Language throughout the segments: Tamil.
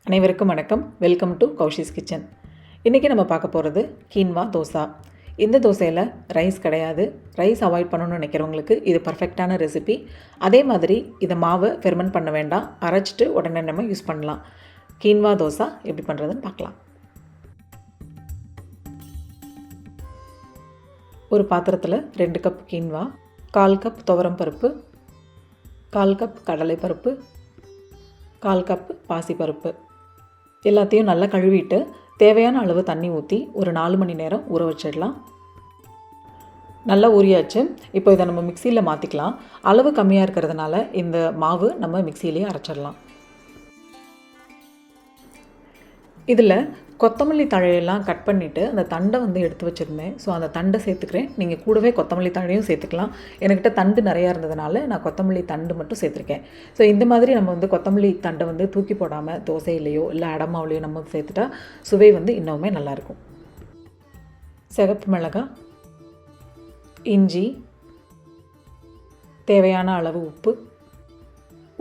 அனைவருக்கும் வணக்கம். Welcome to Kaushi's kitchen. இன்றைக்கி நம்ம பார்க்க போகிறது கீன்வா தோசா. இந்த தோசையில் ரைஸ் கிடையாது. ரைஸ் அவாய்ட் பண்ணணும்னு நினைக்கிறவங்களுக்கு இது பர்ஃபெக்டான ரெசிபி. அதே மாதிரி இதை மாவை ஃபெர்மெண்ட் பண்ண வேண்டாம், அரைச்சிட்டு உடனே நம்ம யூஸ் பண்ணலாம். கீன்வா தோசா எப்படி பண்ணுறதுன்னு பார்க்கலாம். ஒரு பாத்திரத்தில் 2 கப் கீன்வா, 1/4 கப் துவரம் பருப்பு, 1/4 கப் கடலை பருப்பு, 1/4 கப் பாசிப்பருப்பு எல்லாத்தையும் நல்லா கழுவிட்டு தேவையான அளவு தண்ணி ஊற்றி ஒரு 4 மணி நேரம் ஊற வச்சிடலாம். நல்லா ஊறியாச்சு. இப்போ இதை நம்ம மிக்சியில் மாற்றிக்கலாம். அளவு கம்மியாக இருக்கிறதுனால இந்த மாவு நம்ம மிக்சியிலேயே அரைச்சிடலாம். இதில் கொத்தமல்லி தழையெல்லாம் கட் பண்ணிவிட்டு அந்த தண்டை எடுத்து வச்சுருந்தேன். ஸோ அந்த தண்டை சேர்த்துக்கிறேன். நீங்கள் கூடவே கொத்தமல்லி தழையும் சேர்த்துக்கலாம். என்கிட்ட தண்டு நிறையா இருந்ததுனால நான் கொத்தமல்லி தண்டு மட்டும் சேர்த்துருக்கேன். ஸோ இந்த மாதிரி நம்ம கொத்தமல்லி தண்டை தூக்கி போடாமல் தோசையிலையோ இல்லை அடமாவிலையோ நம்ம சேர்த்துட்டா சுவை இன்னுமே நல்லாயிருக்கும். சிகப்பு மிளகாய், இஞ்சி, தேவையான அளவு உப்பு,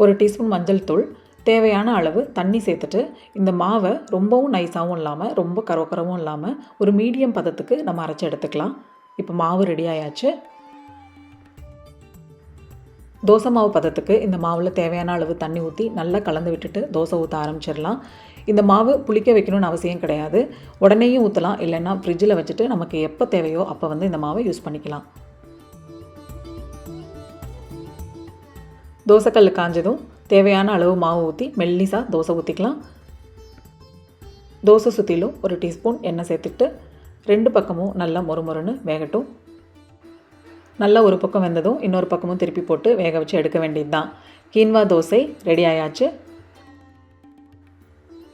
1 டீஸ்பூன் மஞ்சள் தூள், தேவையான அளவு தண்ணி சேர்த்துட்டு இந்த மாவை ரொம்பவும் நைஸாகவும் இல்லாமல் ரொம்ப கரவும் இல்லாமல் ஒரு மீடியம் பதத்துக்கு நம்ம அரைச்சி எடுத்துக்கலாம். இப்போ மாவு ரெடி ஆயாச்சு. தோசை மாவு பதத்துக்கு இந்த மாவில் தேவையான அளவு தண்ணி ஊற்றி நல்லா கலந்து விட்டுட்டு தோசை ஊற்ற ஆரம்பிச்சிடலாம். இந்த மாவு புளிக்க வைக்கணும்னு அவசியம் கிடையாது. உடனேயும் ஊற்றலாம், இல்லைன்னா ஃப்ரிட்ஜில் வச்சுட்டு நமக்கு எப்போ தேவையோ அப்போ இந்த மாவை யூஸ் பண்ணிக்கலாம். தோசைக்கல் காஞ்சதும் தேவையான அளவு மாவு ஊற்றி மெல்லிசாக தோசை ஊற்றிக்கலாம். தோசை சுற்றிலும் 1 டீஸ்பூன் எண்ணெய் சேர்த்துட்டு 2 பக்கமும் நல்லா மொறுமொறுன்னு வேகட்டும். நல்லா ஒரு பக்கம் வெந்ததும் இன்னொரு பக்கமும் திருப்பி போட்டு வேக வச்சு எடுக்க வேண்டியது தான். கீன்வா தோசை ரெடி ஆயாச்சு.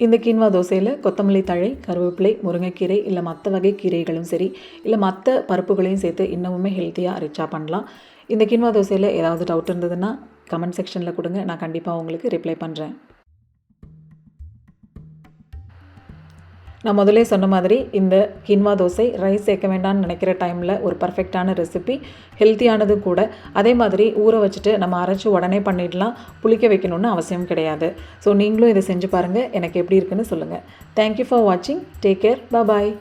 இந்த கீன்வா தோசையில் கொத்தமல்லி தழை, கருவேப்பிலை, முருங்கைக்கீரை இல்லை மற்ற வகை கீரைகளும் சரி, இல்லை மற்ற பருப்புகளையும் சேர்த்து இன்னமுமே ஹெல்த்தியாக ரிச்சாக பண்ணலாம். இந்த கீன்வா தோசையில் ஏதாவது டவுட் இருந்ததுன்னா கமெண்ட் செக்ஷனில் கொடுங்க. நான் கண்டிப்பாக உங்களுக்கு ரிப்ளை பண்ணுறேன். நான் முதலே சொன்ன மாதிரி இந்த கீன்வா தோசை ரைஸ் சேர்க்க வேண்டாம்னு நினைக்கிற டைமில் ஒரு பர்ஃபெக்டான ரெசிபி, ஹெல்த்தியானதும் கூட. அதே மாதிரி ஊற வச்சுட்டு நம்ம அரைச்சி உடனே பண்ணிடலாம். புளிக்க வைக்கணும்னு அவசியம் கிடையாது. ஸோ நீங்களும் இதை செஞ்சு பாருங்கள். எனக்கு எப்படி இருக்குன்னு சொல்லுங்கள். தேங்க்யூ ஃபார் வாட்சிங். Take care. பாய்.